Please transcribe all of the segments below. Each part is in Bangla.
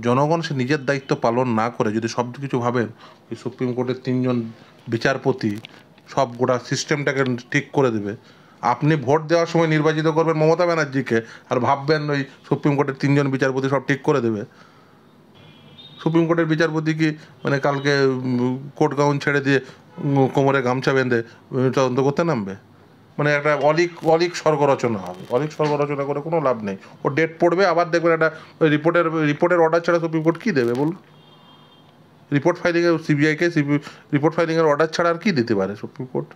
জনগণ সে নিজের দায়িত্ব পালন না করে যদি সব কিছু ভাবেন ওই সুপ্রিম কোর্টের 3জন বিচারপতি সব গোটা সিস্টেমটাকে ঠিক করে দেবে, আপনি ভোট দেওয়ার সময় নির্বাচিত করবেন মমতা ব্যানার্জিকে আর ভাববেন ওই সুপ্রিম কোর্টের 3জন বিচারপতি সব ঠিক করে দেবে। সুপ্রিম কোর্টের বিচারপতি কি মানে কালকে কোর্ট গাউন ছেড়ে দিয়ে কোমরে গামছা বেঁধে তদন্ত করতে নামবে? মানে একটা অলিক স্বর্গ রচনা হবে। অলিক স্বর্গ রচনা করে কোনো লাভ নেই। ও ডেট পড়বে, আবার দেখবেন একটা ওই রিপোর্টের অর্ডার ছাড়া সুপ্রিম কোর্ট কী দেবে বলুন? রিপোর্ট ফাইলিংয়ের সিবিআইকে রিপোর্ট ফাইলিংয়ের অর্ডার ছাড়া আর কী দিতে পারে সুপ্রিম কোর্ট?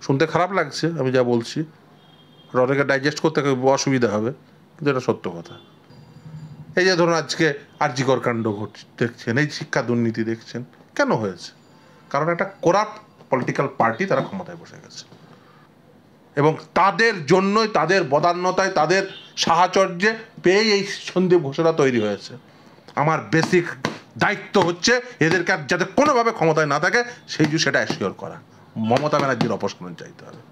শুনতে খারাপ লাগছে আমি যা বলছি, অনেকে ডাইজেস্ট করতে অসুবিধা হবে, কিন্তু এটা সত্য কথা। এই যে ধরুন আজকে আরজিকর কাণ্ড দেখছেন, এই শিক্ষা দুর্নীতি দেখছেন, কেন হয়েছে? কারণ একটা করাপ্ট পলিটিক্যাল পার্টি তারা ক্ষমতায় বসে গেছে এবং তাদের জন্যই, তাদের বদান্যতায়, তাদের সাহচর্যে পেয়েই এই সন্দীপ ঘোষণা তৈরি হয়েছে। আমার বেসিক দায়িত্ব হচ্ছে এদেরকে যাতে কোনোভাবে ক্ষমতায় না থাকে সেটা অ্যাসিওর করা। মমতা ব্যানার্জির অপসারণ চাইতে হবে,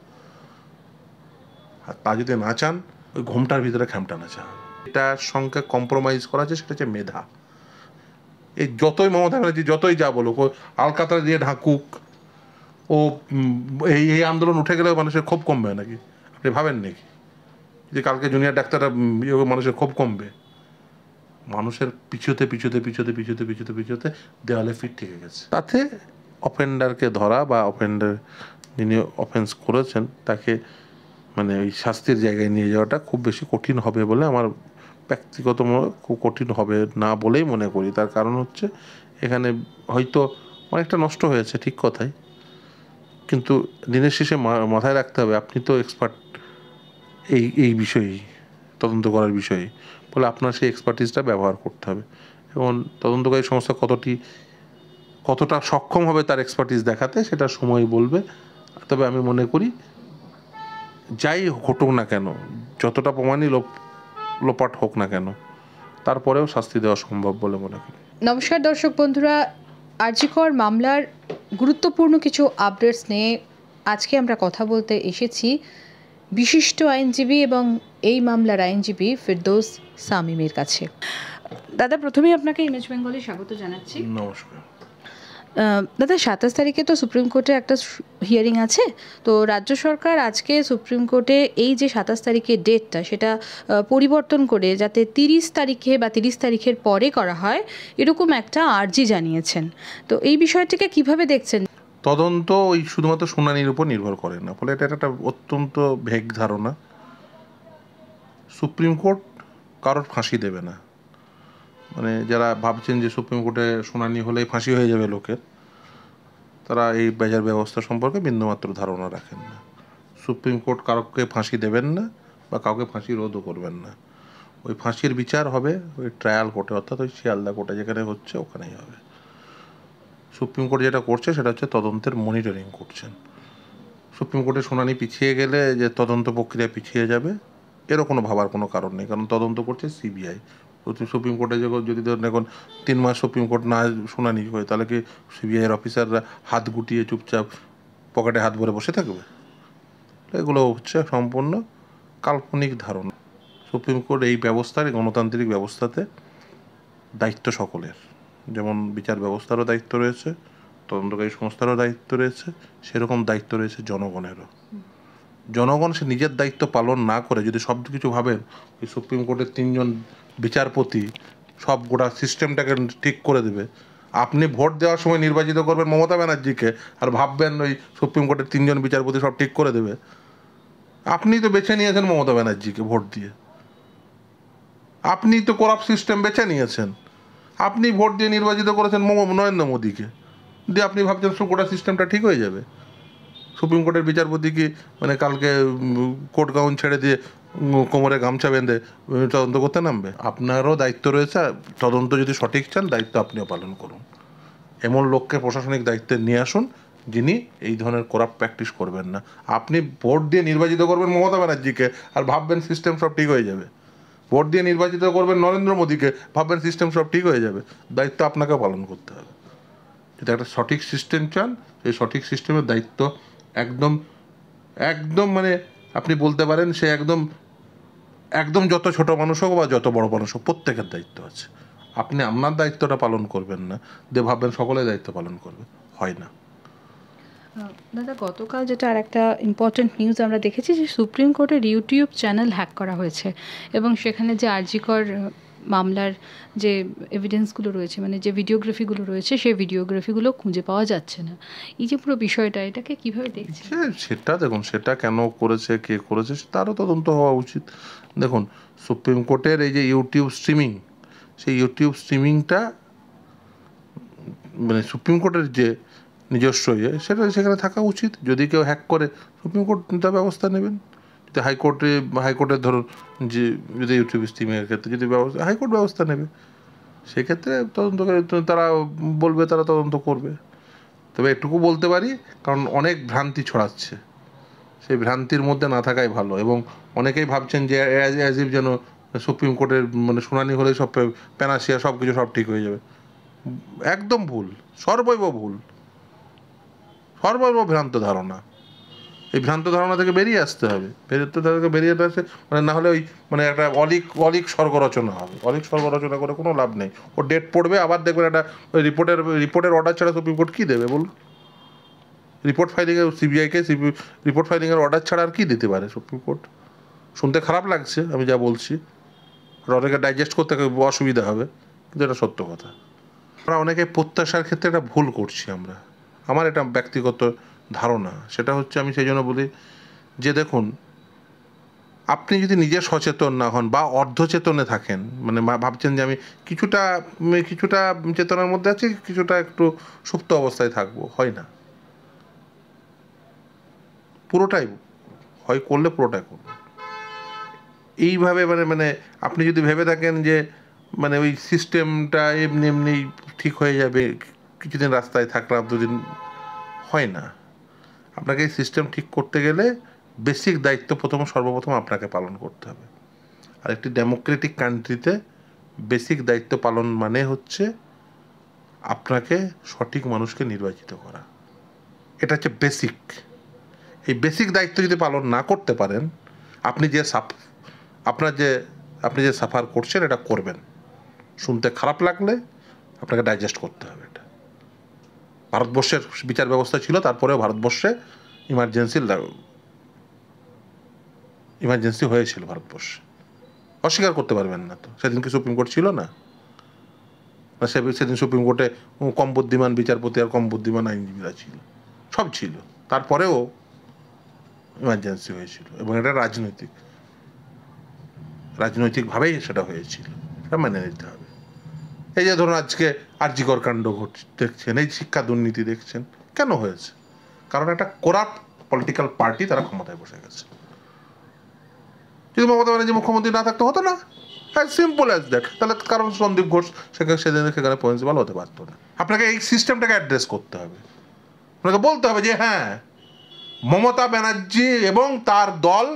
আর তা যদি না চান ওই ঘোমটার ভিতরে খ্যামটা না চান। এটার সঙ্গে কম্প্রোমাইজ করা আছে, সেটা হচ্ছে মেধা। এই যতই মমতা ব্যানার্জি যতই যা বলুক, ও আলকাতরা দিয়ে ঢাকুক, ও এই আন্দোলন উঠে গেলেও মানুষের ক্ষোভ কমবে নাকি? আপনি ভাবেন নাকি যে কালকে জুনিয়র ডাক্তাররা মানুষের ক্ষোভ কমবে? মানুষের পিছুতে দেওয়ালে ফিট থেকে গেছে। তাতে অফেন্ডারকে ধরা বা যিনি অফেন্স করেছেন তাকে মানে ওই শাস্তির জায়গায় নিয়ে যাওয়াটা খুব বেশি কঠিন হবে বলে আমার ব্যক্তিগত খুব কঠিন হবে না বলেই মনে করি। তার কারণ হচ্ছে এখানে হয়তো অনেকটা নষ্ট হয়েছে, ঠিক কথাই, কিন্তু দিনের শেষে মাথায় রাখতে হবে আপনি তো এক্সপার্ট এই বিষয়েই, তদন্ত করার বিষয়ে, বলে আপনার সেই এক্সপার্টিসটা ব্যবহার করতে হবে এবং তদন্তকারী সংস্থা কতটা সক্ষম হবে তার এক্সপার্টিস দেখাতে সেটা সময় বলবে। তবে আমি মনে করি যাই ঘটুক না কেন, যতটা প্রমাণই লোপাট হোক না কেন, তারপরেও শাস্তি দেওয়া সম্ভব বলে মনে করি। নমস্কার দর্শক বন্ধুরা, আরজিকর মামলার গুরুত্বপূর্ণ কিছু আপডেটস নিয়ে আজকে আমরা কথা বলতে এসেছি বিশিষ্ট আইনজীবী এবং এই মামলার আইনজীবী ফিরদৌস শামীমের কাছে। দাদা, প্রথমেই আপনাকে ইমেজ বেঙ্গলে স্বাগত জানাচ্ছি। নমস্কার দাদা, 27 তারিখে তো সুপ্রিম কোর্টে একটা হিয়ারিং আছে, তো রাজ্য সরকার আজকে সুপ্রিম কোর্টে এই যে 27 তারিখের ডেটটা সেটা পরিবর্তন করে যাতে 30 তারিখে বা 30 তারিখের পরে করা হয় এরকম একটা আর্জি জানিয়েছেন। তো এই বিষয়টিকে কিভাবে দেখছেন? তদন্ত ওই শুধুমাত্র শুনানির উপর নির্ভর করে না, ফলে এটা একটা অত্যন্ত ভেগ ধারণা। সুপ্রিম কোর্ট কারোর ফাঁসি দেবে না, মানে যারা ভাবছেন যে সুপ্রিম কোর্টে শুনানি হলেই ফাঁসি হয়ে যাবে লোকের, তারা এই বিচার ব্যবস্থা সম্পর্কে বিন্দুমাত্র ধারণা রাখেন না। সুপ্রিম কোর্ট কাউকে ফাঁসি দেবেন না বা কাউকে ফাঁসি রোধও করবেন না। ওই ফাঁসির বিচার হবে ওই ট্রায়াল কোর্টে, অর্থাৎ ওই শিয়ালদা কোর্টে যেখানে হচ্ছে ওখানেই হবে। সুপ্রিম কোর্ট যেটা করছে সেটা হচ্ছে তদন্তের মনিটরিং করছেন। সুপ্রিম কোর্টে শুনানি পিছিয়ে গেলে যে তদন্ত প্রক্রিয়া পিছিয়ে যাবে এরও কোনো ভাবার কোনো কারণ নেই, কারণ তদন্ত করছে সিবিআই। সুপ্রিম কোর্টে যদি ধরুন এখন 3 মাস সুপ্রিম কোর্ট না শুনানি হয়, তাহলে কি সিবিআইয়ের অফিসাররা হাত গুটিয়ে চুপচাপ পকেটে হাত ভরে বসে থাকবে? এগুলো হচ্ছে সম্পূর্ণ কাল্পনিক ধারণা। সুপ্রিম কোর্ট এই ব্যবস্থার, গণতান্ত্রিক ব্যবস্থাতে দায়িত্ব সকলের, যেমন বিচার ব্যবস্থারও দায়িত্ব রয়েছে, তদন্তকারী সংস্থারও দায়িত্ব রয়েছে, সেরকম দায়িত্ব রয়েছে জনগণেরও। জনগণ সে নিজের দায়িত্ব পালন না করে যদি সব কিছু ভাবেন ওই সুপ্রিম কোর্টের 3জন বিচারপতি সব গোটা সিস্টেমটাকে ঠিক করে দেবে, আপনি ভোট দেওয়ার সময় নির্বাচিত করবেন মমতা ব্যানার্জিকে আর ভাববেন ওই সুপ্রিম কোর্টের 3জন বিচারপতি সব ঠিক করে দেবে। আপনি তো বেছে নিয়েছেন মমতা ব্যানার্জিকে ভোট দিয়ে, আপনি তো করাপ্ট সিস্টেম বেছে নিয়েছেন, আপনি ভোট দিয়ে নির্বাচিত করেছেন নরেন্দ্র মোদীকে, দিয়ে আপনি ভাবছেন গোটা সিস্টেমটা ঠিক হয়ে যাবে। সুপ্রিম কোর্টের বিচারপতি কি মানে কালকে কোর্ট গাউন ছেড়ে দিয়ে কোমরে গামছা বেঁধে তদন্ত করতে নামবে? আপনারও দায়িত্ব রয়েছে, তদন্ত যদি সঠিক চান দায়িত্ব আপনিও পালন করুন। এমন লোককে প্রশাসনিক দায়িত্বে নিয়ে আসুন যিনি এই ধরনের করাপ্ট প্র্যাকটিস করবেন না। আপনি ভোট দিয়ে নির্বাচিত করবেন মমতা ব্যানার্জিকে আর ভাববেন সিস্টেম সব ঠিক হয়ে যাবে, ভোট দিয়ে নির্বাচিত করবেন নরেন্দ্র মোদীকে, ভাববেন সিস্টেম সব ঠিক হয়ে যাবে। দায়িত্ব আপনাকে পালন করতে হবে। যদি একটা সঠিক সিস্টেম চান, সেই সঠিক সিস্টেমের দায়িত্ব একদম একদম মানে আপনি বলতে পারেন সে একদম যত ছোট মানুষ হোক বা যত বড় মানুষ হোক প্রত্যেকের দায়িত্ব আছে। আপনি আপনার দায়িত্বটা পালন করবেন না, ভাববেন সকলে দায়িত্ব পালন করবে, হয় না। দাদা, গতকাল যেটা আর একটা ইম্পর্টেন্ট নিউজ আমরা দেখেছি যে সুপ্রিম কোর্টের ইউটিউব চ্যানেল হ্যাক করা হয়েছে এবং সেখানে যে আরজিকর মামলার যে এভিডেন্সগুলো রয়েছে, মানে যে ভিডিওগ্রাফিগুলো রয়েছে, সেই ভিডিওগ্রাফিগুলো খুঁজে পাওয়া যাচ্ছে না। এই যে পুরো বিষয়টা, এটাকে কিভাবে দেখছেন? সেটা দেখুন, সেটা কেন করেছে, কে করেছে, তারও তদন্ত হওয়া উচিত। দেখুন, সুপ্রিম কোর্টের এই যে ইউটিউব স্ট্রিমিং, সেই ইউটিউব স্ট্রিমিংটা মানে সুপ্রিম কোর্টের যে নিজস্ব সেটা সেখানে থাকা উচিত। যদি কেউ হ্যাক করে, সুপ্রিম কোর্ট তার ব্যবস্থা নেবেন। যদি হাইকোর্টের ধরুন যে যদি ইউটিউব স্ট্রিমিংয়ের ক্ষেত্রে যদি ব্যবস্থা, হাইকোর্ট ব্যবস্থা নেবে, সেক্ষেত্রে তদন্ত করে তারা বলবে, তারা তদন্ত করবে। তবে এটুকু বলতে পারি, কারণ অনেক ভ্রান্তি ছড়াচ্ছে, সেই ভ্রান্তির মধ্যে না থাকাই ভালো। এবং অনেকেই ভাবছেন যে অ্যাজ ইফ যেন সুপ্রিম কোর্টের মানে শুনানি হলে সব প্যানাসিয়া সব কিছু সব ঠিক হয়ে যাবে। একদম ভুল, সর্বৈব ভুল, সর্বৈব ভ্রান্ত ধারণা। এই ভ্রান্ত ধারণা থেকে বেরিয়ে আসতে হবে, বেরিয়ে আসতে মানে না হলে ওই মানে একটা অলিক স্বর্গ রচনা হবে। অলিক স্বর্গ রচনা করে কোনো লাভ নেই। ও ডেট পড়বে, আবার দেখবেন একটা ওই রিপোর্টের অর্ডার ছাড়া সুপ্রিম কোর্ট কী দেবে বলুন? রিপোর্ট ফাইলিংয়ে সিবিআইকে রিপোর্ট ফাইলিংয়ের অর্ডার ছাড়া আর কী দিতে পারে সুপ্রিম কোর্ট? শুনতে খারাপ লাগছে আমি যা বলছি, অনেকে ডাইজেস্ট করতে অসুবিধা হবে, কিন্তু এটা সত্য কথা। আমরা অনেকে প্রত্যাশার ক্ষেত্রে একটা ভুল করছি আমরা, আমার এটা ব্যক্তিগত ধারণা। সেটা হচ্ছে, আমি সেই জন্য বলি যে দেখুন, আপনি যদি নিজে সচেতন না হন বা অর্ধচেতনে থাকেন, মানে ভাবছেন যে আমি কিছুটা চেতনার মধ্যে আছি, কিছুটা একটু সুপ্ত অবস্থায় থাকবো, হয় না। পুরোটাই হয় করলে পুরোটাই করবো। এইভাবে মানে আপনি যদি ভেবে থাকেন যে মানে ওই সিস্টেমটা এমনি ঠিক হয়ে যাবে, কিছুদিন রাস্তায় থাকলাম, দুদিন, হয় না। আপনাকে এই সিস্টেম ঠিক করতে গেলে বেসিক দায়িত্ব সর্বপ্রথম আপনাকে পালন করতে হবে। আর একটি ডেমোক্রেটিক কান্ট্রিতে বেসিক দায়িত্ব পালন মানে হচ্ছে আপনাকে সঠিক মানুষকে নির্বাচিত করা। এটা হচ্ছে বেসিক। এই বেসিক দায়িত্ব যদি পালন না করতে পারেন, আপনি যে সাফার করছেন এটা করবেন। শুনতে খারাপ লাগলে আপনাকে ডাইজেস্ট করতে হবে এটা। ভারতবর্ষের বিচার ব্যবস্থা ছিল, তারপরেও ভারতবর্ষে ইমার্জেন্সি হয়েছিল ভারতবর্ষে, অস্বীকার করতে পারবেন না। তো সেদিন কি সুপ্রিম কোর্ট ছিল না? সেদিন সুপ্রিম কোর্টে কম বুদ্ধিমান বিচারপতি আর কম বুদ্ধিমান আইনজীবীরা ছিল, সব ছিল, তারপরেও ইমার্জেন্সি হয়েছিল। এবং এটা রাজনৈতিকভাবেই সেটা হয়েছিল, এটা মেনে নিতে হবে। এই যে ধরুন আজকে আরজিকর কাণ্ড দেখছেন, এই শিক্ষা দুর্নীতি দেখছেন, কেন হয়েছে? কারণ একটা করাপ্ট পলিটিক্যাল পার্টি তারা ক্ষমতায় বসে গেছে। যদি মমতা ব্যানার্জি মুখ্যমন্ত্রী না থাকতে, হতো না। As simple as that. তাহলে কারণ সন্দীপ ঘোষ সেখানে প্রিন্সিপাল হতে পারতো না। আপনাকে এই সিস্টেমটাকে অ্যাড্রেস করতে হবে। আপনাকে বলতে হবে যে হ্যাঁ, মমতা ব্যানার্জি এবং তার দল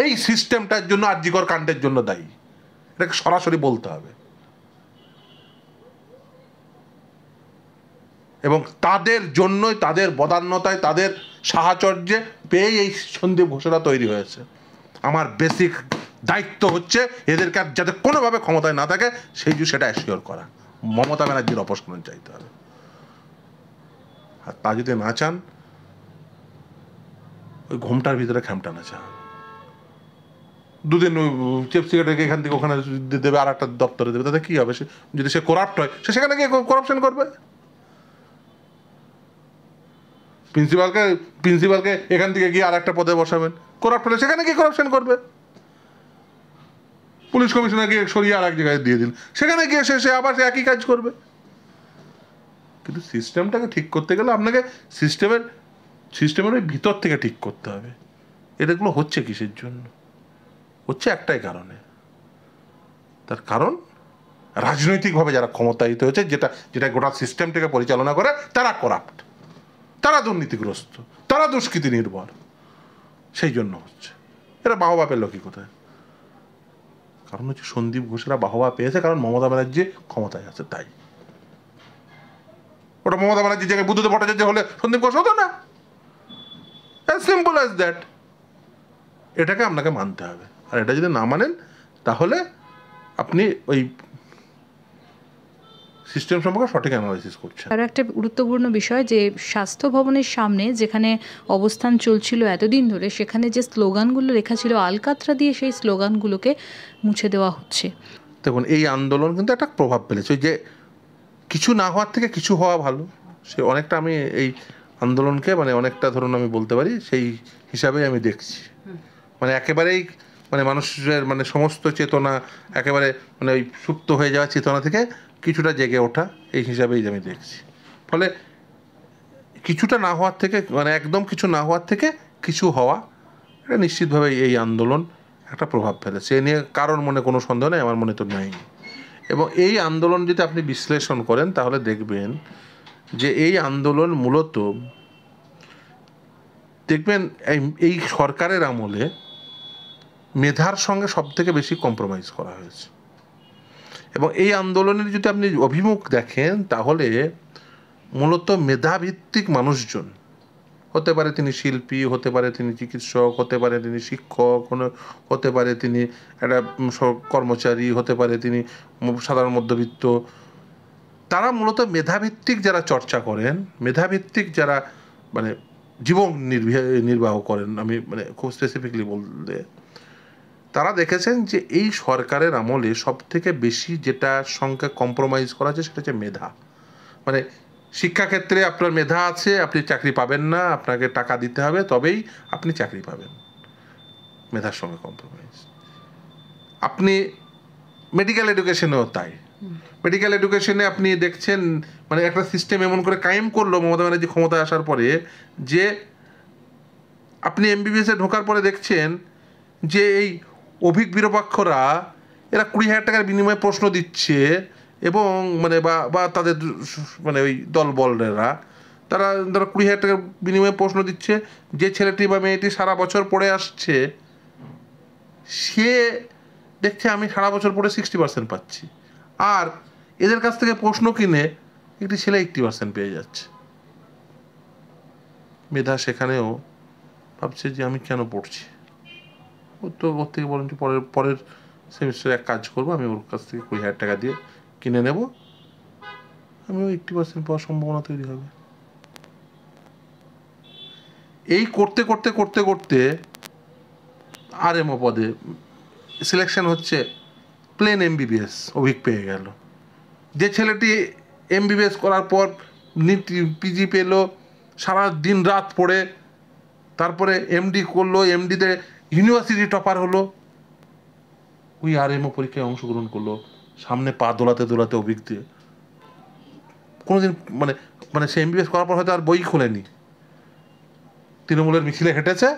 এই সিস্টেমটার জন্য, আরজিকর কাণ্ডের জন্য দায়ী। এটাকে সরাসরি বলতে হবে। এবং তাদের জন্যই, তাদের বদান্যতায়, তাদের সাহচর্যে পেয়েই এই সন্দীপ ঘোষণা তৈরি হয়েছে। আমার বেসিক দায়িত্ব হচ্ছে এদেরকে যাতে কোনোভাবে ক্ষমতায় না থাকে সেটা অ্যাসিওর করা। মমতা ব্যানার্জির অপসারণ চাইতে হবে। আর তা যদি না চান, ওই ঘোমটার ভিতরে খ্যামটা না চান। দুদিন চিফ সেক্রেটারিকে এখান থেকে ওখানে দেবে, আর একটা দপ্তরে দেবে, তাতে কী হবে? যদি সে করাপ্ট হয়, সে সেখানে গিয়ে করাপশন করবে। প্রিন্সিপালকে এখান থেকে গিয়ে আর একটা পদে বসাবেন, করাপ্ট হলে সেখানে গিয়ে করাপশন করবে। পুলিশ কমিশনারকে সরিয়ে আর এক জায়গায় দিয়ে দিন, সেখানে গিয়ে সে আবার একই কাজ করবে। কিন্তু সিস্টেমটাকে ঠিক করতে গেলে আপনাকে সিস্টেমের ওই ভিতর থেকে ঠিক করতে হবে। এটাগুলো হচ্ছে কিসের জন্য? হচ্ছে একটাই কারণে। তার কারণ রাজনৈতিকভাবে যারা ক্ষমতায়িত হয়েছে, যেটা গোটা সিস্টেমটাকে পরিচালনা করে, তারা করাপ্ট, তারা দুর্নীতিগ্রস্ত, তারা দুষ্কৃতি নির্ভর। সেই জন্য হচ্ছে। এরা বাহবা পেল কি কোথায়? কারণ হচ্ছে সন্দীপ ঘোষেরা বাহবা পেয়েছে কারণ মমতা ব্যানার্জি ক্ষমতায় আছে, তাই। ওটা মমতা ব্যানার্জির জায়গায় বুদ্ধদেব ভট্টাচার্য হলে সন্দীপ ঘোষ হতো না। As simple as that. এটাকে আপনাকে মানতে হবে। আর এটা যদি না মানেন, তাহলে আপনি ওই সিস্টেম সম্পর্কে সঠিক অ্যানালাইসিস করছে। আরও একটা গুরুত্বপূর্ণ বিষয় যে স্বাস্থ্য ভবনের সামনে যেখানে অবস্থান চলছিল এতদিন ধরে, সেখানে যে স্লোগানগুলো লেখা ছিল আলকাতরা দিয়ে, সেই স্লোগানগুলোকে মুছে দেওয়া হচ্ছে। দেখুন, এই আন্দোলন কিন্তু একটা প্রভাব ফেলেছে। ওই যে কিছু না হওয়ার থেকে কিছু হওয়া ভালো, সে অনেকটা আমি এই আন্দোলনকে মানে অনেকটা ধরুন আমি বলতে পারি সেই হিসাবেই আমি দেখছি। মানে একেবারেই মানে মানুষের মানে সমস্ত চেতনা একেবারে মানে ওই সুপ্ত হয়ে যাওয়া চেতনা থেকে কিছুটা জেগে ওঠা, এই হিসাবেই আমি দেখছি। ফলে কিছুটা না হওয়ার থেকে মানে একদম কিছু না হওয়ার থেকে কিছু হওয়া, এটা নিশ্চিতভাবে এই আন্দোলন একটা প্রভাব ফেলেছে। এ নিয়ে কারোর মনে কোনো সন্দেহ নেই, আমার মনে তো নেই। এবং এই আন্দোলন যদি আপনি বিশ্লেষণ করেন তাহলে দেখবেন যে এই আন্দোলন মূলত দেখবেন এই সরকারের আমলে মেধার সঙ্গে সব থেকে বেশি কম্প্রোমাইজ করা হয়েছে। এবং এই আন্দোলনের যদি আপনি অভিমুখ দেখেন তাহলে মূলত মেধাভিত্তিক মানুষজন, হতে পারে তিনি শিল্পী, হতে পারে তিনি চিকিৎসক, হতে পারে তিনি শিক্ষক, হতে পারে তিনি একটা কর্মচারী, হতে পারে তিনি সাধারণ মধ্যবিত্ত, তারা মূলত মেধাভিত্তিক যারা চর্চা করেন, মেধাভিত্তিক যারা মানে জীবন নির্বাহ করেন, আমি মানে খুব স্পেসিফিকলি বললে তারা দেখেছেন যে এই সরকারের আমলে সব থেকে বেশি যেটার সঙ্গে কম্প্রোমাইজ করা আছে সেটা হচ্ছে মেধা। মানে শিক্ষাক্ষেত্রে আপনার মেধা আছে, আপনি চাকরি পাবেন না, আপনাকে টাকা দিতে হবে তবেই আপনি চাকরি পাবেন, মেধার সঙ্গে কম্প্রোমাইজ। আপনি মেডিকেল এডুকেশনেও তাই। মেডিকেল এডুকেশনে আপনি দেখছেন মানে একটা সিস্টেম এমন করে কায়েম করলো মমতা ব্যানার্জি ক্ষমতায় আসার পরে, যে আপনি এমবিবিএসে ঢোকার পরে দেখছেন যে এই অভিজ্ঞ এরা 20,000 টাকার বিনিময়ে প্রশ্ন দিচ্ছে, এবং মানে বা তাদের মানে ওই দলবলরা তারা 20,000 টাকার বিনিময়ে প্রশ্ন দিচ্ছে। যে ছেলেটি বা মেয়েটি সারা বছর পড়ে আসছে সে দেখছে আমি সারা বছর পড়ে 60% পাচ্ছি, আর এদের কাছ থেকে প্রশ্ন কিনে একটি ছেলে 80% পেয়ে যাচ্ছে। মেধা সেখানেও ভাবছে যে আমি কেন পড়ছি, ও তো ওর থেকে বলেন যে পরের সেমিস্টারে এক কাজ করবো, আমি ওর কাছ থেকে 20,000 টাকা দিয়ে কিনে নেব, আমিও 80% পাওয়ার সম্ভাবনা তৈরি হবে। এই করতে করতে করতে করতে আরএমও পদে সিলেকশন হচ্ছে, প্লেন এমবিবিএস অভিজ্ঞ পেয়ে গেল। যে ছেলেটি এমবিবিএস করার পর পিজি পেলো, সারা দিন রাত পড়ে তারপরে এমডি করলো, এমডিতে ইউনিভার্সিটি টপার হলো, ওই আরএমও পরীক্ষায় অংশগ্রহণ করলো, সামনে পা দোলাতে দোলাতে অভিজ্ঞ, কোনোদিন মানে মানে সে এমবিবিএস করার পর হয়তো আর বই খোলেনি, তৃণমূলের মিছিলে হেঁটেছে,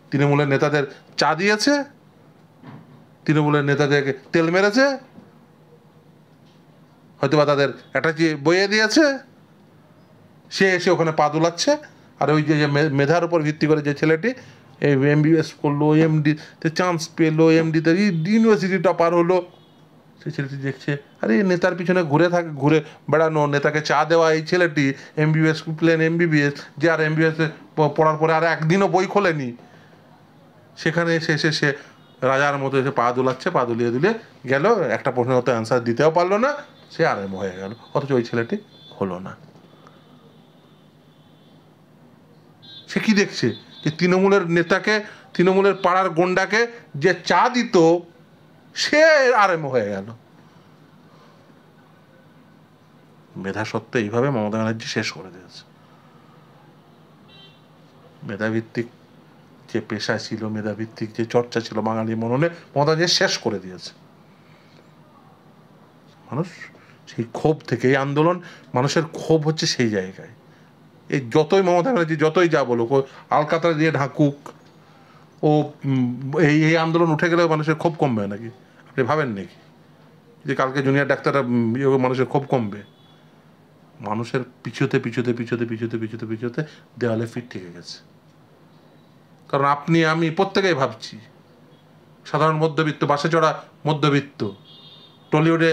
তৃণমূলের নেতাদের চা দিয়েছে, তৃণমূলের নেতাদেরকে তেল মেরেছে, হয়তো বা তাদের অ্যাটাচি বইয়ে দিয়েছে, সে এসে ওখানে পা দোলাচ্ছে। আর ওই যে মেধার উপর ভিত্তি করে যে ছেলেটি এমবিবিএস করলো, এমডিতে চান্স পেলো, এমডিতে ইউনিভার্সিটি টপার হলো, সেই ছেলেটি দেখছে আরে নেতার পিছনে ঘুরে বেড়ানো, নেতাকে চা দেওয়া এই ছেলেটি এমবিবিএস প্লেন এমবিবিএস, যে আর এমবিবিএস পড়ার পরে আর একদিনও বই খোলেনি, সেখানে এসে সে রাজার মতো এসে পা দোলাচ্ছে, পা দুলিয়ে দুলিয়ে গেল, একটা প্রশ্নের মতো অ্যান্সার দিতেও পারলো না, সে আরএম হয়ে গেল, অথচ ওই ছেলেটি হলো না। সে কি দেখছে যে তৃণমূলের নেতাকে, তৃণমূলের পাড়ার গন্ডাকে যে চা দিত সে আরএম হয়ে গেল। মেধা সত্ত্বে এইভাবে মমতা ব্যানার্জি শেষ করে দিয়েছে। মেধাভিত্তিক যে পেশা ছিল, মেধাভিত্তিক যে চর্চা ছিল বাঙালি মননে, মমতা ব্যানার্জি শেষ করে দিয়েছে। মানুষ সেই ক্ষোভ থেকে, এই আন্দোলন মানুষের ক্ষোভ হচ্ছে সেই জায়গায়। এই যতই মমতা ব্যানার্জি যতই যা বলুক, ও আলকাতরা দিয়ে ঢাকুক, ও এই আন্দোলন উঠে গেলেও মানুষের ক্ষোভ কমবে নাকি? আপনি ভাবেন নাকি যে কালকে জুনিয়র ডাক্তাররা মানুষের ক্ষোভ কমবে? মানুষের পিছুতে পিছুতে পিছুতে পিছুতে পিছুতে পিছুতে দেওয়ালে ফিট থেকে গেছে। কারণ আপনি আমি প্রত্যেকেই ভাবছি, সাধারণ মধ্যবিত্ত, বাসে চড়া মধ্যবিত্ত, টলিউডে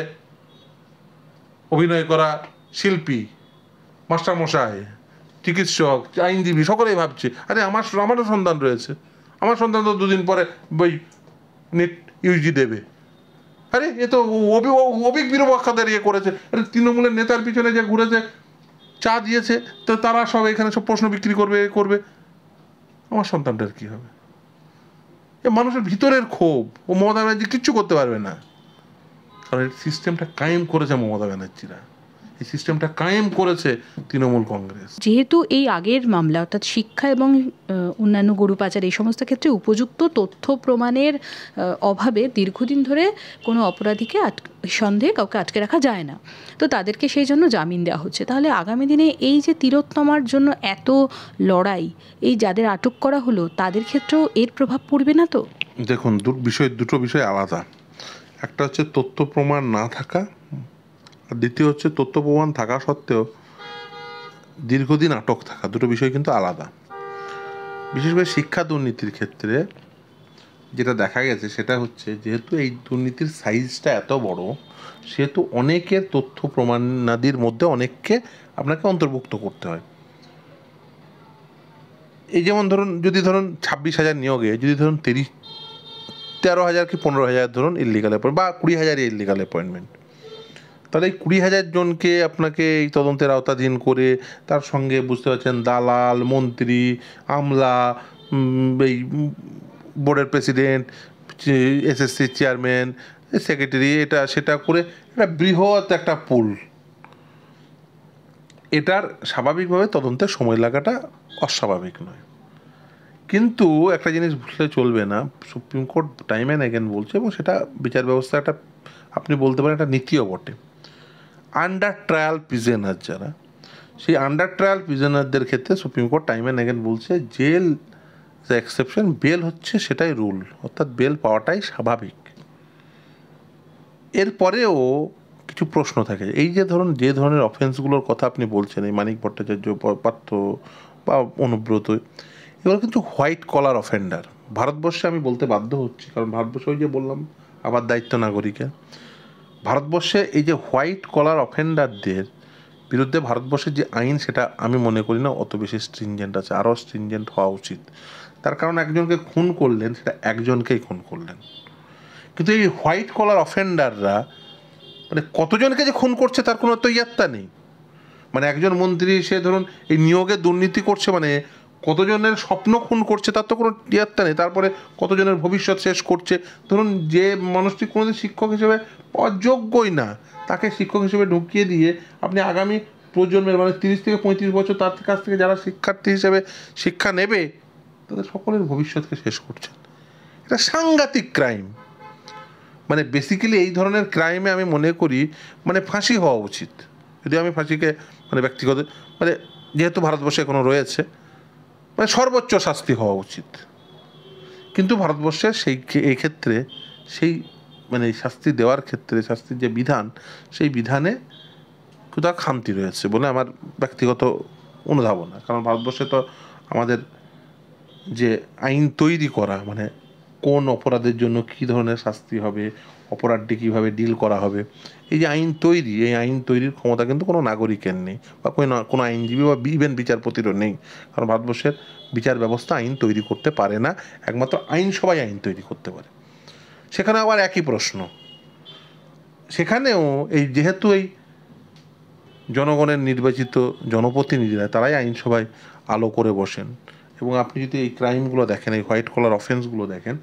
অভিনয় করা শিল্পী, মাস্টারমশাই, চিকিৎসক, আইনজীবী, সকলেই ভাবছে আরে আমারও সন্তান রয়েছে, আমার সন্তান তো 2 দিন পরে বই নেট ইউজি দেবে, আরে এ তো অবিক বিরূপাক্ষদের ইয়ে করেছে, আরে তৃণমূলের নেতার পিছনে যে ঘুরেছে, চা দিয়েছে, তো তারা সব এখানে সব প্রশ্ন বিক্রি করবে করবে, আমার সন্তানটার কি হবে? এ মানুষের ভিতরের ক্ষোভ, ও মমতা ব্যানার্জি কিচ্ছু করতে পারবে না, কারণ এই সিস্টেমটা কায়েম করেছে মমতা ব্যানার্জিরা, এই সিস্টেমটা কায়েম করেছে তৃণমূল কংগ্রেস। যেহেতু এই আগের মামলা অর্থাৎ শিক্ষা এবং অন্যান্য গরু পাচার এই সমস্ত ক্ষেত্রে উপযুক্ত তথ্য প্রমাণের অভাবে দীর্ঘদিন ধরে কোনো অপরাধীকে সন্দেহে কাউকে আটকে রাখা যায় না, তো তাদেরকে সেই জন্য জামিন দেওয়া হচ্ছে। তাহলে আগামী দিনে এই যে তিলোত্তমার জন্য এত লড়াই, এই যাদের আটক করা হলো তাদের ক্ষেত্রেও এর প্রভাব পড়বে না তো? দেখুন, দুটো বিষয় আলাদা। একটা হচ্ছে তথ্য প্রমাণ না থাকা, আর দ্বিতীয় হচ্ছে তথ্য প্রমাণ থাকা সত্ত্বেও দীর্ঘদিন আটক থাকা। দুটো বিষয় কিন্তু আলাদা। বিশেষ করে শিক্ষা দুর্নীতির ক্ষেত্রে যেটা দেখা গেছে সেটা হচ্ছে, যেহেতু এই দুর্নীতির সাইজটা এত বড়, সেহেতু অনেকের তথ্য প্রমাণাদির মধ্যে অনেককে আপনাকে অন্তর্ভুক্ত করতে হয়। এই যেমন ধরুন, যদি ধরুন 26,000 নিয়োগে যদি ধরুন 13,000 কি 15,000 ধরুন ইল্লিগাল অ্যাপয়েন্টমেন্ট, বা 20,000 ইল্লিগাল অ্যাপয়েন্টমেন্ট, তাহলে এই 20,000 জনকে আপনাকে এই তদন্তের আওতাধীন করে তার সঙ্গে বুঝতে পারছেন দালাল, মন্ত্রী, আমলা, এই বোর্ডের প্রেসিডেন্ট, এসএসসি চেয়ারম্যান, সেক্রেটারি, এটা সেটা করে একটা বৃহৎ একটা পুল, এটার স্বাভাবিকভাবে তদন্তের সময় লাগাটা অস্বাভাবিক নয়। কিন্তু একটা জিনিস ভুললে চলবে না, supreme court time and again বলছে, এবং সেটা বিচার ব্যবস্থা একটা, আপনি বলতে পারেন একটা নীতিও বটে। আন্ডার ট্রায়াল প্রিজনার যারা, সেই আন্ডার ট্রায়াল প্রিজনারদের ক্ষেত্রে supreme court time and again বলছে জেল দ্য এক্সেপশন, বেল হচ্ছে সেটাই রুল, অর্থাৎ বেল পাওয়াটাই স্বাভাবিক। এরপরেও কিছু প্রশ্ন থাকে, এই যে ধরুন যে ধরনের অফেন্সগুলোর কথা আপনি বলছেন, এই মানিক ভট্টাচার্য, পার্থ বা অনুব্রত, এগুলো কিন্তু হোয়াইট কলার অফেন্ডার। ভারতবর্ষে আমি বলতে বাধ্য হচ্ছি, কারণ ভারতবর্ষে ওই যে বললাম আবার দায়িত্ব নাগরিকের, ভারতবর্ষে এই যে হোয়াইট কলার অফেন্ডারদের বিরুদ্ধে ভারতবর্ষের যে আইন, সেটা আমি মনে করি না অত বেশি স্ট্রিনজেন্ট আছে, আরও স্ট্রিনজেন্ট হওয়া উচিত। তার কারণ একজনকে খুন করলেন, সেটা একজনকেই খুন করলেন, কিন্তু এই হোয়াইট কলার অফেন্ডাররা মানে কতজনকে যে খুন করছে তার কোনো তো ইয়াত্তা নেই। মানে একজন মন্ত্রী, সে ধরুন এই নিয়োগে দুর্নীতি করছে, মানে কতজনের স্বপ্ন খুন করছে তার তো কোনো ইয়াত্তা নেই। তারপরে কতজনের ভবিষ্যৎ শেষ করছে। ধরুন যে মানুষটি কোনোদিন শিক্ষক হিসেবে অযোগ্যই না, তাকে শিক্ষক হিসেবে ঢুকিয়ে দিয়ে আপনি আগামী প্রজন্মের, মানে 30 থেকে 35 বছর তার কাছ থেকে যারা শিক্ষার্থী হিসেবে শিক্ষা নেবে, তাদের সকলের ভবিষ্যৎকে শেষ করছেন। এটা সাংঘাতিক ক্রাইম। মানে বেসিক্যালি এই ধরনের ক্রাইমে আমি মনে করি মানে ফাঁসি হওয়া উচিত। যদি আমি ফাঁসিকে মানে ব্যক্তিগত, মানে যেহেতু ভারতবর্ষে এখনো রয়েছে, মানে সর্বোচ্চ শাস্তি হওয়া উচিত। কিন্তু ভারতবর্ষের এই ক্ষেত্রে সেই মানে শাস্তি দেওয়ার ক্ষেত্রে শাস্তির যে বিধান, সেই বিধানে কোথাও খামতি রয়েছে বলে আমার ব্যক্তিগত অনুধাবনা। কারণ ভারতবর্ষে তো আমাদের যে আইন তৈরি করা, মানে কোন অপরাধের জন্য কী ধরনের শাস্তি হবে, অপরাধটি কীভাবে ডিল করা হবে, এই যে আইন তৈরি, এই আইন তৈরির ক্ষমতা কিন্তু কোনো নাগরিকের নেই, বা কোনো আইনজীবী বা ইভেন বিচারপতিরও নেই। কারণ ভারতবর্ষের বিচার ব্যবস্থা আইন তৈরি করতে পারে না, একমাত্র আইনসভাই আইন তৈরি করতে পারে। সেখানে আবার একই প্রশ্ন, সেখানেও এই যেহেতু এই জনগণের নির্বাচিত জনপ্রতিনিধিরা, তারাই আইনসভায় আলো করে বসেন। এবং আপনি যদি এই ক্রাইমগুলো দেখেন, এই হোয়াইট কলার অফেন্সগুলো দেখেন,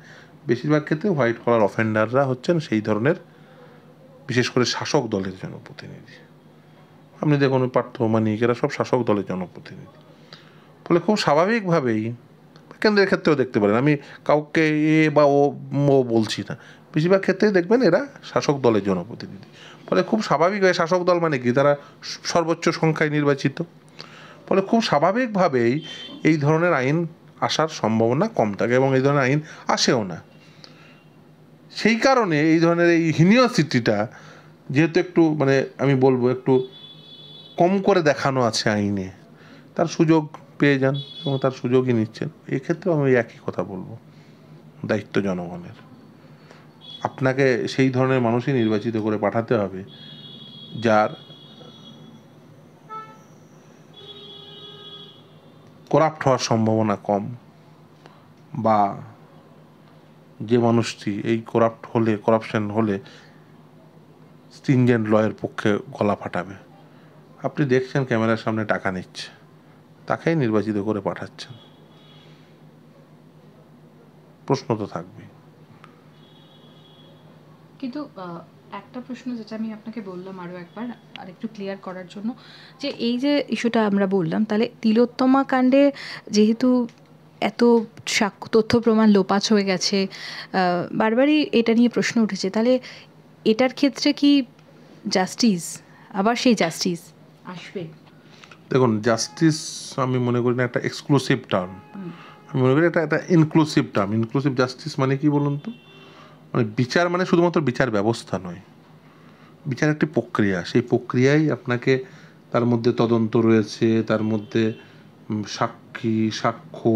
বেশিরভাগ ক্ষেত্রে হোয়াইট কলার অফেন্ডাররা হচ্ছেন সেই ধরনের, বিশেষ করে শাসক দলের জনপ্রতিনিধি। আপনি দেখুন পার্থ, মানিক, এরা সব শাসক দলের জনপ্রতিনিধি। ফলে খুব স্বাভাবিকভাবেই কেন্দ্রের ক্ষেত্রেও দেখতে পারেন, আমি কাউকে এ বা ও বলছি না, বেশিরভাগ ক্ষেত্রেই দেখবেন এরা শাসক দলের জনপ্রতিনিধি। ফলে খুব স্বাভাবিকভাবে, শাসক দল মানে কি, তারা সর্বোচ্চ সংখ্যায় নির্বাচিত, ফলে খুব স্বাভাবিকভাবেই এই ধরনের আইন আসার সম্ভাবনা কম থাকে, এবং এই ধরনের আইন আসেও না। সেই কারণে এই ধরনের এই হিনিয়সিটিটা যেহেতু একটু মানে আমি বলবো একটু কম করে দেখানো আছে আইনে, তার সুযোগ পেয়ে যান এবং তার সুযোগই নিচ্ছেন। এক্ষেত্রেও আমি একই কথা বলবো, দায়িত্ব জনগণের। আপনাকে সেই ধরনের মানুষই নির্বাচিত করে পাঠাতে হবে যার করাপ্ট হওয়ার সম্ভাবনা কম, বা যে মানুষটি এই করাপশন হলে স্ট্রিনজেন্ট লয়ের পক্ষে গলা ফাটাবে? আপনি দেখছেন ক্যামেরার সামনে টাকা নিচ্ছে, তাকেই নির্বাচিত করে পাঠাচ্ছেন। প্রশ্ন তো থাকবে। কিন্তু একটা প্রশ্ন যেটা আমি আপনাকে বললাম আরও একবার আর একটু ক্লিয়ার করার জন্য, যে এই যে ইস্যুটা আমরা বললাম, তাহলে তিলোত্তমা কাণ্ডে যেহেতু এত তথ্য প্রমাণ লোপাট হয়ে গেছে, বারবারই এটা নিয়ে প্রশ্ন উঠেছে, তাহলে এটার ক্ষেত্রে কি জাস্টিস, আবার সেই জাস্টিস আসবে? দেখুন, জাস্টিস আমি মনে করি না একটা এক্সক্লুসিভ টার্ম, আমি মনে করি একটা ইনক্লুসিভ টার্ম। ইনক্লুসিভ জাস্টিস মানে কি বলুন তো? মানে বিচার মানে শুধুমাত্র বিচার ব্যবস্থা নয়, বিচার একটি প্রক্রিয়া। সেই প্রক্রিয়ায় আপনাকে, তার মধ্যে তদন্ত রয়েছে, তার মধ্যে সাক্ষী, সাক্ষ্য,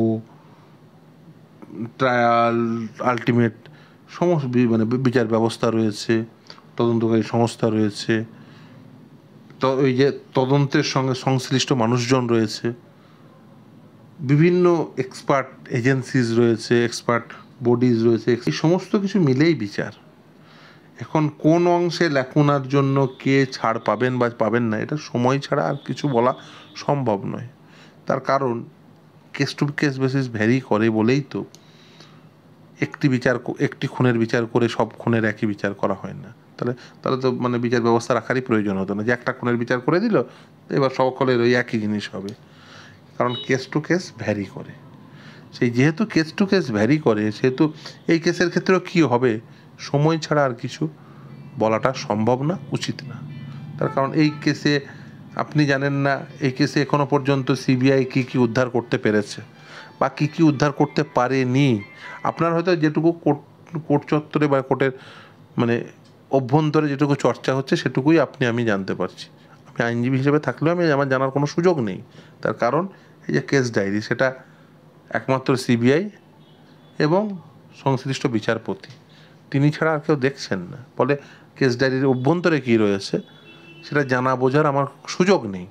ট্রায়াল, আলটিমেট সমস্ত মানে বিচার ব্যবস্থা রয়েছে, তদন্তকারী সংস্থা রয়েছে, তো ওই যে তদন্তের সঙ্গে সংশ্লিষ্ট মানুষজন রয়েছে, বিভিন্ন এক্সপার্ট এজেন্সিজ রয়েছে, এক্সপার্ট বডিজ রয়েছে, এই সমস্ত কিছু মিলেই বিচার। এখন কোন অংশে ল্যাকুনার জন্য কে ছাড় পাবেন বা পাবেন না, এটা সময় ছাড়া আর কিছু বলা সম্ভব নয়। তার কারণ case to case basis vary করে বলেই তো একটি খুনের বিচার করে সব খুনের একই বিচার করা হয় না। তাহলে তো মানে বিচার ব্যবস্থা রাখারই প্রয়োজন হতো না, যে একটা খুনের বিচার করে দিল এবার সকলের ওই একই জিনিস হবে। কারণ কেস টু কেস ভ্যারি করে। সেই যেহেতু কেস টু কেস ভ্যারি করে, সেহেতু এই কেসের ক্ষেত্রেও কী হবে সময় ছাড়া আর কিছু বলাটা সম্ভব না, উচিত না। তার কারণ এই কেসে আপনি জানেন না এই কেসে এখনো পর্যন্ত সিবিআই কী কী উদ্ধার করতে পেরেছে বা কী কী উদ্ধার করতে পারেনি। আপনার হয়তো যেটুকু কোর্ট চত্বরে বা কোর্টের মানে অভ্যন্তরে যেটুকু চর্চা হচ্ছে সেটুকুই আমি জানতে পারছি। আমি আইনজীবী হিসেবে থাকলেও আমার জানার কোনো সুযোগ নেই। তার কারণ এই যে কেস ডায়েরি, সেটা একমাত্র সিবিআই এবং সংশ্লিষ্ট বিচারপতি তিনি ছাড়া আর কেউ দেখছেন না। ফলে কেস ডায়েরির অভ্যন্তরে কী রয়েছে সেটা জানা বোঝার আমার সুযোগ নেই।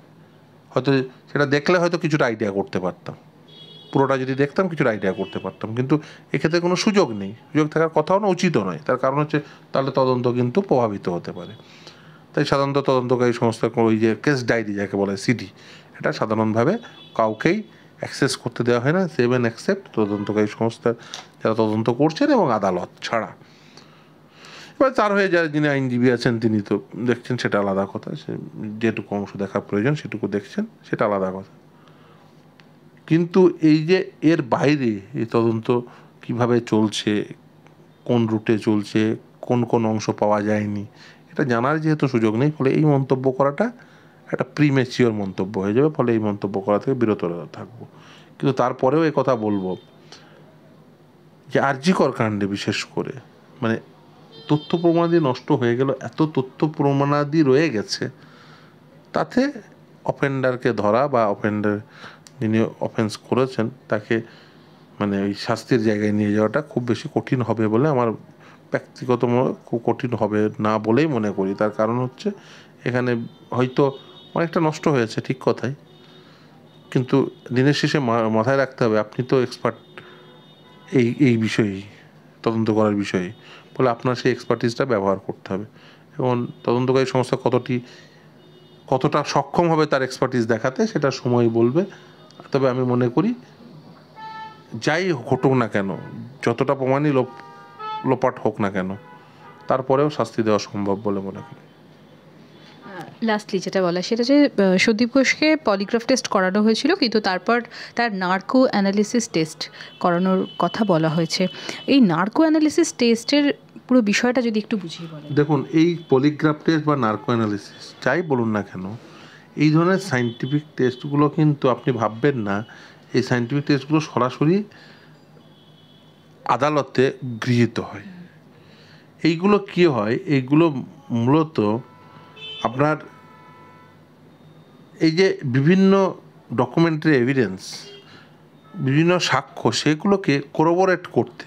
হয়তো সেটা দেখলে হয়তো কিছুটা আইডিয়া করতে পারতাম, পুরোটা যদি দেখতাম কিছুটা আইডিয়া করতে পারতাম, কিন্তু এক্ষেত্রে কোনো সুযোগ নেই। সুযোগ থাকার কথাও না, উচিতও নয়। তার কারণ হচ্ছে তাহলে তদন্ত কিন্তু প্রভাবিত হতে পারে। তাই সাধারণত তদন্তকারী সংস্থা ওই যে কেস ডায়েরি যাকে বলে সিডি, এটা সাধারণভাবে কাউকেই অ্যাক্সেস করতে দেওয়া হয় না, সেভ অ্যান্ড অ্যাকসেপ্ট তদন্তকারী সংস্থার যারা তদন্ত করছেন এবং আদালত ছাড়া। এবার তার হয়ে যারা যিনি আইনজীবী আছেন তিনি তো দেখছেন, সেটা আলাদা কথা। সে যেটুকু অংশ দেখার প্রয়োজন সেটুকু দেখছেন, সেটা আলাদা কথা। কিন্তু এই যে এর বাইরে এই তদন্ত কিভাবে চলছে, কোন রুটে চলছে, কোন কোন অংশ পাওয়া যায়নি, এটা জানার যেহেতু সুযোগ নেই, ফলে এই মন্তব্য করাটা একটা প্রিমেচিওর মন্তব্য হয়ে যাবে। ফলে এই মন্তব্য করা থেকে বিরত থাকবো। কিন্তু তারপরেও এই কথা বলবো যে আরজিকর কাণ্ডে বিশেষ করে মানে তথ্য প্রমাণাদি নষ্ট হয়ে গেল, এত তথ্য প্রমাণাদি রয়ে গেছে, তাতে অফেন্ডারকে ধরা বা অফেন্ডার যিনি অফেন্স করেছেন তাকে মানে ওই শাস্তির জায়গায় নিয়ে যাওয়াটা খুব বেশি কঠিন হবে বলে আমার ব্যক্তিগত খুব কঠিন হবে না বলেই মনে করি। তার কারণ হচ্ছে এখানে হয়তো অনেকটা নষ্ট হয়েছে, ঠিক কথাই, কিন্তু দিনের শেষে মাথায় রাখতে হবে আপনি তো এক্সপার্ট এই বিষয়েই, তদন্ত করার বিষয়ে, ফলে আপনার সেই এক্সপার্টিসটা ব্যবহার করতে হবে। এবং তদন্তকারী সংস্থা কতটা সক্ষম হবে তার এক্সপার্টিস দেখাতে সেটা সময় বলবে। তবে আমি মনে করি যাই ঘটুক না কেন, যতটা প্রমাণই লোপাট হোক না কেন, তারপরেও শাস্তি দেওয়া সম্ভব বলে মনে করি। লাস্টলি যেটা বলা সেটা যে সন্দীপ ঘোষকে পলিগ্রাফ টেস্ট করানো হয়েছিল, কিন্তু তারপর তার নার্কো অ্যানালিসিস টেস্ট করানোর কথা বলা হয়েছে। এই নার্কো অ্যানালিসিস টেস্টের পুরো বিষয়টা যদি একটু বুঝিয়ে বলেন। দেখুন, এই পলিগ্রাফ টেস্ট বা নার্কো অ্যানালিসিস যাই বলুন না কেন, এই ধরনের সায়েন্টিফিক টেস্টগুলো কিন্তু আপনি ভাববেন না এই সায়েন্টিফিক টেস্টগুলো সরাসরি আদালতে গৃহীত হয়। এইগুলো কি হয়, এইগুলো মূলত আপনার এই যে বিভিন্ন ডকুমেন্টারি এভিডেন্স, বিভিন্ন সাক্ষ্য, সেগুলোকে কোরোবোরেট করতে,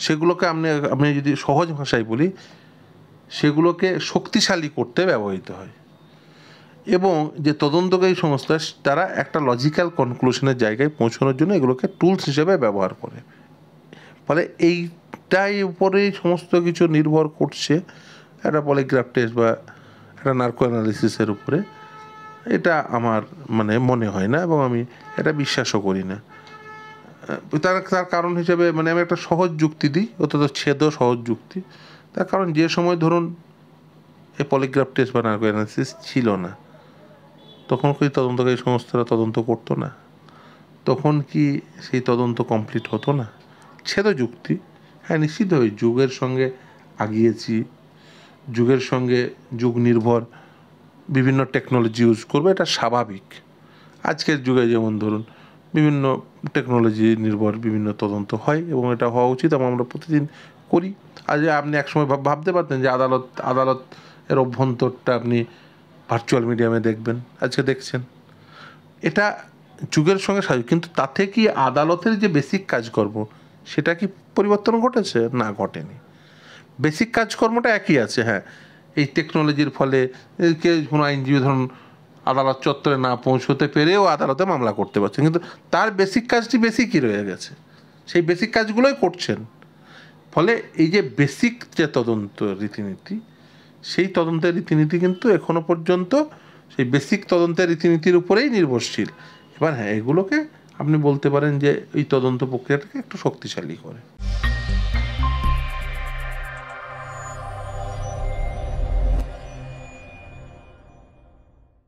সেগুলোকে আমি যদি সহজ ভাষায় বলি, সেগুলোকে শক্তিশালী করতে ব্যবহৃত হয়। এবং যে তদন্তকারী সংস্থা তারা একটা লজিক্যাল কনক্লুশনের জায়গায় পৌঁছানোর জন্য এগুলোকে টুলস হিসেবে ব্যবহার করে। ফলে এইটাই উপরেই সমস্ত কিছু নির্ভর করছে একটা পলিগ্রাফ টেস্ট বা একটা নার্কো অ্যানালিসিসের উপরে, এটা আমার মানে মনে হয় না এবং আমি এটা বিশ্বাসও করি না। তার কারণ হিসেবে মানে আমি একটা সহজ যুক্তি দিই, অত্যন্ত ছেদ সহজ যুক্তি। তার কারণ যে সময় ধরুন এই পলিগ্রাফ টেস্ট বা নার্কো অ্যানালিসিস ছিল না, তখন কি তদন্তকারী সংস্থারা তদন্ত করতো না? তখন কি সেই তদন্ত কমপ্লিট হতো না? ছেদ যুক্তি। হ্যাঁ, নিশ্চিতভাবে যুগের সঙ্গে আগিয়েছি, যুগের সঙ্গে যুগ নির্ভর বিভিন্ন টেকনোলজি ইউজ করবো, এটা স্বাভাবিক। আজকের যুগে যেমন ধরুন বিভিন্ন টেকনোলজি নির্ভর বিভিন্ন তদন্ত হয় এবং এটা হওয়া উচিত এবং আমরা প্রতিদিন করি। আজ আপনি একসময় ভাবতে পারতেন যে আদালতের অভ্যন্তরটা আপনি ভার্চুয়াল মিডিয়ামে দেখবেন, আজকে দেখছেন। এটা যুগের সঙ্গে স্বাভাবিক, কিন্তু তাতে কি আদালতের যে বেসিক কাজকর্ম সেটা কি পরিবর্তন ঘটেছে? না, ঘটেনি। বেসিক কাজকর্মটা একই আছে। হ্যাঁ, এই টেকনোলজির ফলে কোনো আইনজীবী ধরুন আদালত চত্বরে না পৌঁছতে পেরেও আদালতে মামলা করতে পারছেন, কিন্তু তার বেসিক কাজটি বেসিকই রয়ে গেছে, সেই বেসিক কাজগুলোই করছেন। ফলে এই যে বেসিক যে তদন্ত রীতিনীতি, সেই তদন্তের রীতিনীতি কিন্তু এখনো পর্যন্ত সেই বেসিক তদন্তের রীতিনীতির উপরেই নির্ভরশীল। এবার হ্যাঁ, এগুলোকে আপনি বলতে পারেন যে এই তদন্ত প্রক্রিয়াটাকে একটু শক্তিশালী করে।